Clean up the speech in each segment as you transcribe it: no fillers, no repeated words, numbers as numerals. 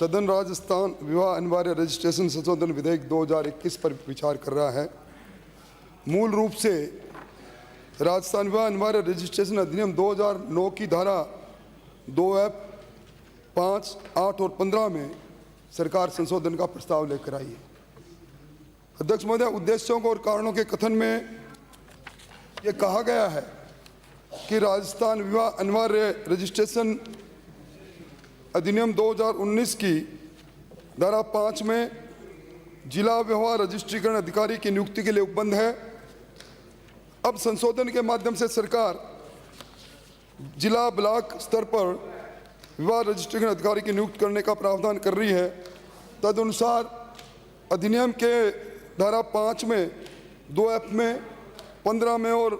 सदन राजस्थान विवाह अनिवार्य रजिस्ट्रेशन संशोधन विधेयक 2021 पर विचार कर रहा है। मूल रूप से राजस्थान विवाह अनिवार्य रजिस्ट्रेशन अधिनियम 2009 की धारा 2F, 5, 8 और 15 में सरकार संशोधन का प्रस्ताव लेकर आई है। अध्यक्ष महोदय, उद्देश्यों को और कारणों के कथन में ये कहा गया है कि राजस्थान विवाह अनिवार्य रजिस्ट्रेशन अधिनियम 2019 की धारा 5 में जिला विवाह रजिस्ट्रीकरण अधिकारी की नियुक्ति के लिए उपबंध है। अब संशोधन के माध्यम से सरकार जिला ब्लॉक स्तर पर विवाह रजिस्ट्रीकरण अधिकारी की नियुक्ति करने का प्रावधान कर रही है। तदनुसार अधिनियम के धारा 5 में, 2F में, 15 में और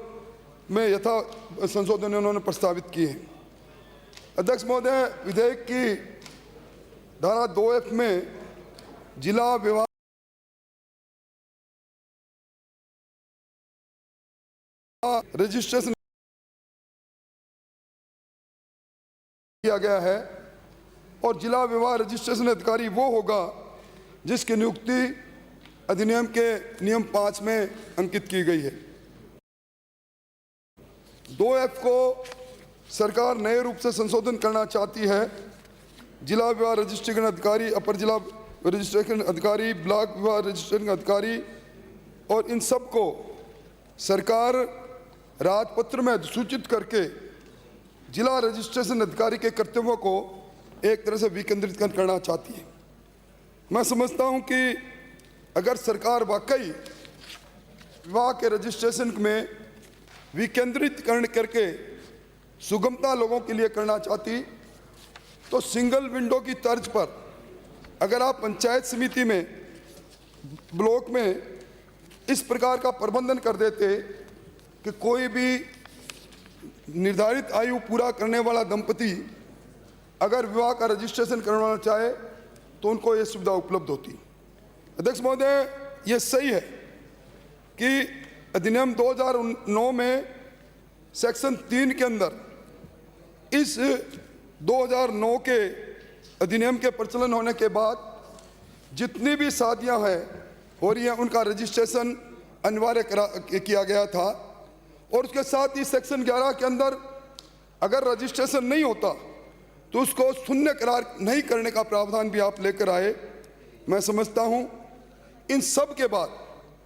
में यथा संशोधन उन्होंने प्रस्तावित किए हैं। अध्यक्ष महोदय, विधेयक की धारा 2F में जिला विवाह रजिस्ट्रेशन किया गया है और जिला विवाह रजिस्ट्रेशन अधिकारी वो होगा जिसकी नियुक्ति अधिनियम के नियम 5 में अंकित की गई है। 2F को सरकार नए रूप से संशोधन करना चाहती है। जिला विवाह रजिस्ट्रेशन अधिकारी, अपर जिला रजिस्ट्रेशन अधिकारी, ब्लॉक विवाह रजिस्ट्रेशन अधिकारी और इन सब को सरकार राजपत्र में अधिसूचित करके जिला रजिस्ट्रेशन अधिकारी के कर्तव्यों को एक तरह से विकेंद्रित करना चाहती है। मैं समझता हूं कि अगर सरकार वाकई विवाह के रजिस्ट्रेशन में विकेंद्रीकरण करके सुगमता लोगों के लिए करना चाहती तो सिंगल विंडो की तर्ज पर अगर आप पंचायत समिति में, ब्लॉक में इस प्रकार का प्रबंधन कर देते कि कोई भी निर्धारित आयु पूरा करने वाला दंपति अगर विवाह का रजिस्ट्रेशन करवाना चाहे तो उनको ये सुविधा उपलब्ध होती। अध्यक्ष महोदय, ये सही है कि अधिनियम 2009 में सेक्शन 3 के अंदर इस 2009 के अधिनियम के प्रचलन होने के बाद जितनी भी शादियां हैं हो रही हैं उनका रजिस्ट्रेशन अनिवार्य किया गया था और उसके साथ ही सेक्शन 11 के अंदर अगर रजिस्ट्रेशन नहीं होता तो उसको शून्य करार नहीं करने का प्रावधान भी आप लेकर आए। मैं समझता हूं इन सब के बाद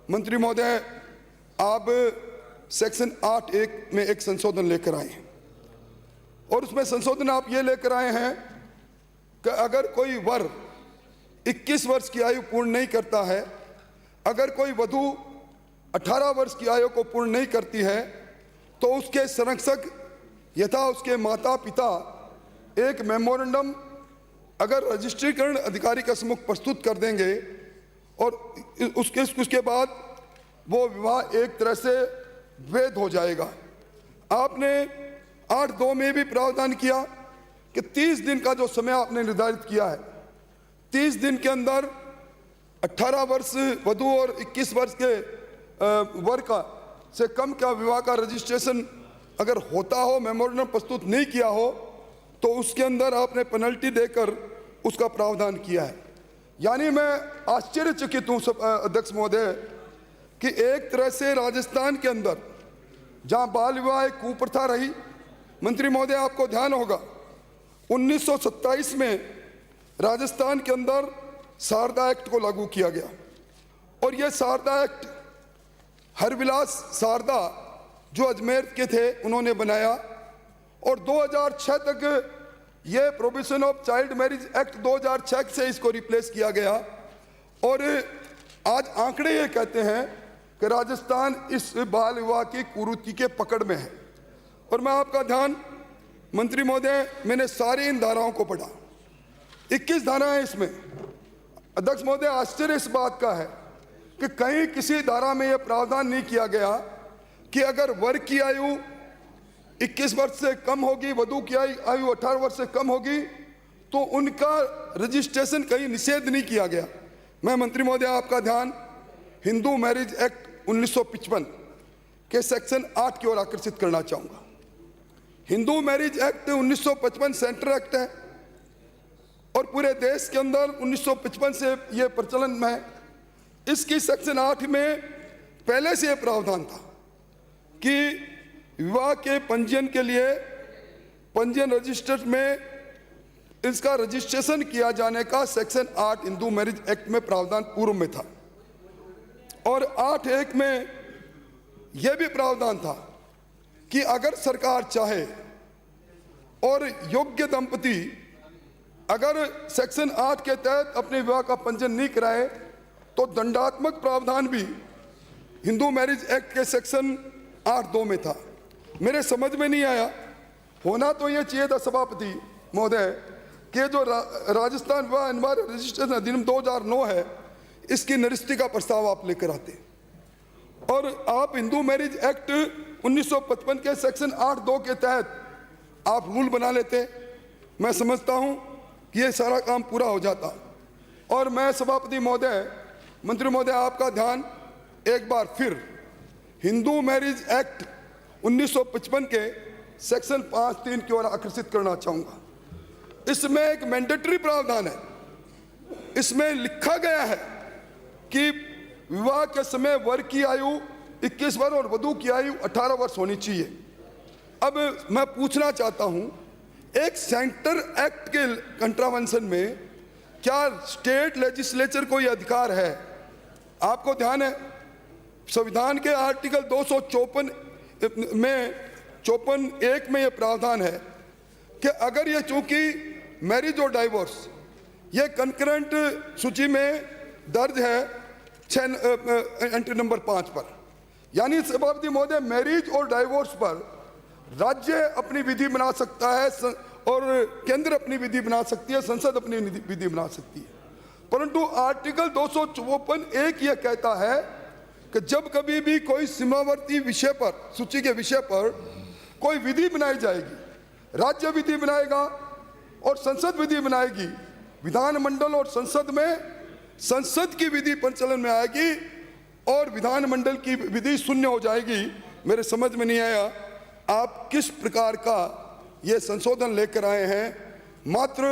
मंत्री महोदय आप सेक्शन 8(1) में एक संशोधन लेकर आए हैं और उसमें संशोधन आप ये लेकर आए हैं कि अगर कोई वर 21 वर्ष की आयु पूर्ण नहीं करता है, अगर कोई वधू 18 वर्ष की आयु को पूर्ण नहीं करती है तो उसके संरक्षक यथा उसके माता पिता एक मेमोरेंडम अगर रजिस्ट्रीकरण अधिकारी का सम्मुख प्रस्तुत कर देंगे और उसके बाद वो विवाह एक तरह से वैध हो जाएगा। आपने 8(2) में भी प्रावधान किया कि 30 दिन का जो समय आपने निर्धारित किया है, 30 दिन के अंदर 18 वर्ष वधू और 21 वर्ष के वर्ग का से कम का विवाह का रजिस्ट्रेशन अगर होता हो, मेमोरेंडम प्रस्तुत नहीं किया हो तो उसके अंदर आपने पेनल्टी देकर उसका प्रावधान किया है। यानी मैं आश्चर्यचकित हूं अध्यक्ष महोदय कि एक तरह से राजस्थान के अंदर जहां बाल विवाह एक कुप्रथा रही, मंत्री महोदय आपको ध्यान होगा 1927 में राजस्थान के अंदर शारदा एक्ट को लागू किया गया और यह शारदा एक्ट हरविलास शारदा जो अजमेर के थे उन्होंने बनाया और 2006 तक ये prohibition of child marriage act 2006 से इसको रिप्लेस किया गया और आज आंकड़े ये कहते हैं कि राजस्थान इस बाल विवाह की कुरीति के पकड़ में है। और मैं आपका ध्यान मंत्री महोदय, मैंने सारी इन धाराओं को पढ़ा, 21 धाराएं इसमें। अध्यक्ष महोदय, आश्चर्य इस बात का है कि कहीं किसी धारा में यह प्रावधान नहीं किया गया कि अगर वर की आयु 21 वर्ष से कम होगी, वधू की आयु 18 वर्ष से कम होगी तो उनका रजिस्ट्रेशन कहीं निषेध नहीं किया गया। मैं मंत्री महोदय आपका ध्यान हिंदू मैरिज एक्ट 1955 के सेक्शन 8 की ओर आकर्षित करना चाहूंगा। Hindu marriage act 1955 central act है और पूरे देश के अंदर 1955 से ये प्रचलन में है। इसकी सेक्शन 8 में पहले से ये प्रावधान था कि विवाह के पंजीयन के लिए पंजीयन रजिस्टर में इसका रजिस्ट्रेशन किया जाने का सेक्शन 8 हिंदू मैरिज एक्ट में प्रावधान पूर्व में था। और 8(1) में यह भी प्रावधान था कि अगर सरकार चाहे और योग्य दंपति अगर सेक्शन 8 के तहत अपने विवाह का पंजीयन नहीं कराए तो दंडात्मक प्रावधान भी हिंदू मैरिज एक्ट के सेक्शन 8(2) में था। मेरे समझ में नहीं आया, होना तो यह चाहिए था सभापति महोदय कि जो राजस्थान विवाह अनिवार्य रजिस्ट्रेशन अधिनियम 2009 है, इसकी निरस्ती का प्रस्ताव आप लेकर आते और आप हिंदू मैरिज एक्ट 1955 के सेक्शन 8(2) के तहत आप रूल बना लेते। मैं समझता हूं कि ये सारा काम पूरा हो जाता। और मैं सभापति महोदय, मंत्री महोदय, आपका ध्यान एक बार फिर हिंदू मैरिज एक्ट 1955 के सेक्शन 5(3) की ओर आकर्षित करना चाहूँगा। इसमें एक मैंडेटरी प्रावधान है। इसमें लिखा गया है कि विवाह के समय वर की आयु 21 वर्ष और वधू की आयु 18 वर्ष होनी चाहिए। अब मैं पूछना चाहता हूं, एक सेंटर एक्ट के कंट्रावेंशन में क्या स्टेट लेजिस्लेचर को यह अधिकार है? आपको ध्यान है संविधान के आर्टिकल 254 में 54(1) में यह प्रावधान है कि अगर यह चूंकि मैरिज और डाइवोर्स ये कंकरेंट सूची में दर्ज है 6 एंट्री नंबर 5 पर, यानी सभापति महोदय मैरिज और डाइवोर्स पर राज्य अपनी विधि बना सकता है और केंद्र अपनी विधि बना सकती है, संसद अपनी विधि बना सकती है। परंतु आर्टिकल 254(1) यह कहता है कि जब कभी भी कोई सीमावर्ती विषय पर, सूची के विषय पर कोई विधि बनाई जाएगी, राज्य विधि बनाएगा और संसद विधि बनाएगी, विधानमंडल और संसद में संसद की विधि प्रचलन में आएगी और विधानमंडल की विधि शून्य हो जाएगी। मेरे समझ में नहीं आया आप किस प्रकार का ये संशोधन लेकर आए हैं। मात्र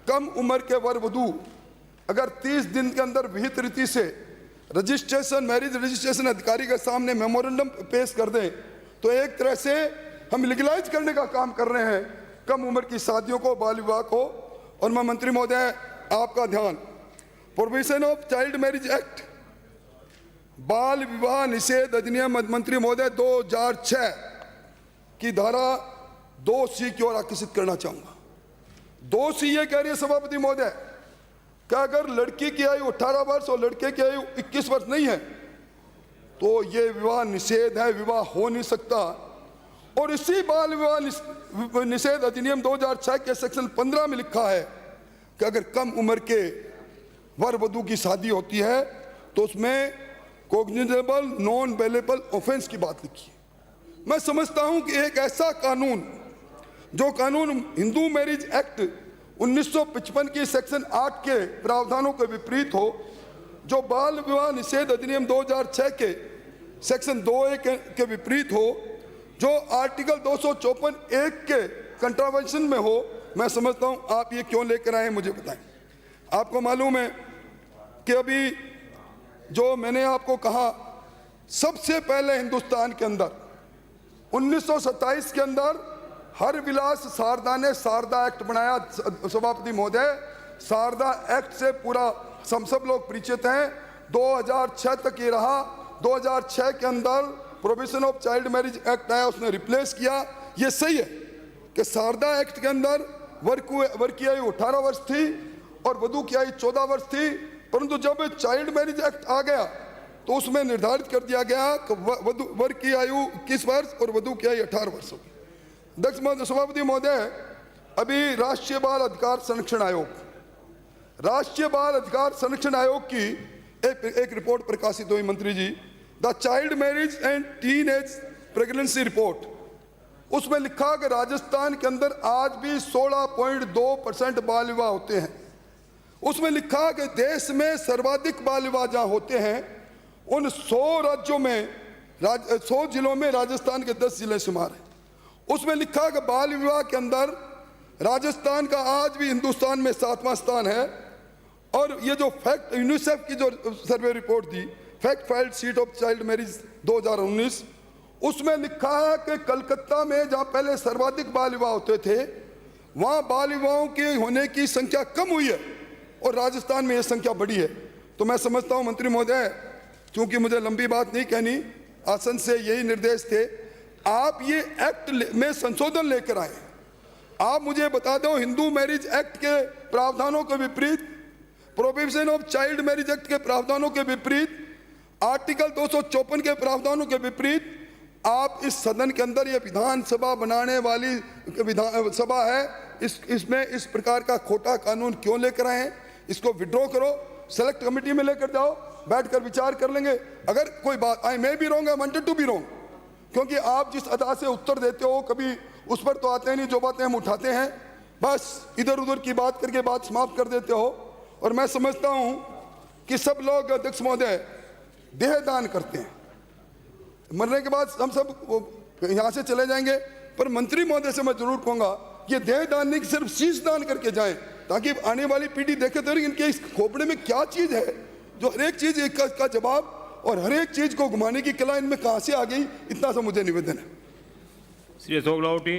कम उम्र के वर वधू अगर 30 दिन के अंदर विहित रीति से रजिस्ट्रेशन मैरिज रजिस्ट्रेशन अधिकारी के सामने मेमोरेंडम पेश कर दें तो एक तरह से हम लीगलाइज करने का काम कर रहे हैं कम उम्र की शादियों को, बाल विवाह को। और मैं मंत्री महोदय आपका ध्यान provision of child marriage act बाल विवाह निषेध अधिनियम मंत्री महोदय 2006 की धारा 2C की ओर आकर्षित करना चाहूंगा। 2C ये कह रही है सभापति महोदय कि अगर लड़की की आयु 18 वर्ष और लड़के की आयु 21 वर्ष नहीं है तो ये विवाह निषेध है, विवाह हो नहीं सकता। और इसी बाल विवाह निषेध अधिनियम 2006 के सेक्शन 15 में लिखा है कि अगर कम उम्र के वर वधू की शादी होती है तो उसमें कॉग्निजेबल नॉन बेलेबल ऑफेंस की बात लिखी है। मैं समझता हूं कि एक ऐसा कानून जो कानून हिंदू मैरिज एक्ट 1955 की सेक्शन 8 के प्रावधानों के विपरीत हो, जो बाल विवाह निषेध अधिनियम 2006 के सेक्शन 2(a) के विपरीत हो, जो आर्टिकल 254(1) के कंट्रावेंशन में हो, मैं समझता हूं आप ये क्यों लेकर आए मुझे बताएं। आपको मालूम है कि अभी जो मैंने आपको कहा सबसे पहले हिंदुस्तान के अंदर 1927 के अंदर हरविलास सारदा ने सारदा एक्ट बनाया। सभापति महोदय सारदा एक्ट से पूरा हम सब लोग परिचित हैं। 2006 तक ये रहा। 2006 के अंदर provision of child marriage act आया, उसने रिप्लेस किया। ये सही है कि सारदा एक्ट के अंदर वर की आयु 18 वर्ष थी और वधू की आयु 14 वर्ष थी, परंतु जब चाइल्ड मैरिज एक्ट आ गया तो उसमें निर्धारित कर दिया गया कि वर की आयु 21 वर्ष और वधू की आयु 18 वर्ष होगी। अध्यक्ष सभापति महोदय, अभी राष्ट्रीय बाल अधिकार संरक्षण आयोग की एक रिपोर्ट प्रकाशित हुई मंत्री जी, the child marriage and teenage pregnancy report. उसमें लिखा कि राजस्थान के अंदर आज भी 16.2% बाल विवाह होते हैं। उसमें लिखा कि देश में सर्वाधिक बाल विवाह जहां होते हैं उन 100 राज्यों में 100 जिलों में राजस्थान के 10 जिले शुमार हैं। उसमें लिखा कि बाल विवाह के अंदर राजस्थान का आज भी हिंदुस्तान में 7वां स्थान है। और ये जो फैक्ट यूनिसेफ की जो survey report the, fact filed sheet of child marriage 2019, उसमें लिखा है कि कलकत्ता में जहां पहले सर्वाधिक बाल विवाह होते थे, वहां बाल विवाहों के होने की संख्या कम हुई है और राजस्थान में यह संख्या बढ़ी है। तो मैं समझता हूं मंत्री महोदय, क्योंकि मुझे लंबी बात नहीं कहनी, आसन से यही निर्देश थे, आप ये एक्ट में संशोधन लेकर आए। आप मुझे बता दो, हिंदू मैरिज एक्ट के प्रावधानों के विपरीत, prohibition of child marriage act के प्रावधानों के विपरीत, आर्टिकल 254 के प्रावधानों के विपरीत आप इस सदन के अंदर, ये विधानसभा बनाने वाली सभा है, इसमें इस प्रकार का खोटा कानून क्यों लेकर आए हैं? इसको विड्रॉ करो, सेलेक्ट कमेटी में लेकर जाओ, बैठकर विचार कर लेंगे। अगर कोई बात, I may be wrong, I wanted to be wrong, क्योंकि आप जिस अदा से उत्तर देते हो कभी उस पर तो आते नहीं, जो बातें हम उठाते हैं बस इधर उधर की बात करके बात समाप्त कर देते हो। और मैं समझता हूं कि सब लोग, अध्यक्ष महोदय, देह दान करते हैं, मरने के बाद हम सब यहाँ से चले जाएंगे, पर मंत्री महोदय से मैं जरूर कहूँगा ये देह दान नहीं, सिर्फ शीश दान करके जाएं, ताकि आने वाली पीढ़ी देखे तो इनके इस खोपड़े में क्या चीज़ है, जो हर एक चीज़ का जवाब और हर एक चीज़ को घुमाने की कला इनमें कहाँ से आ गई, इतना सा मुझे निवेदन है। श्री अशोक लाहोटी।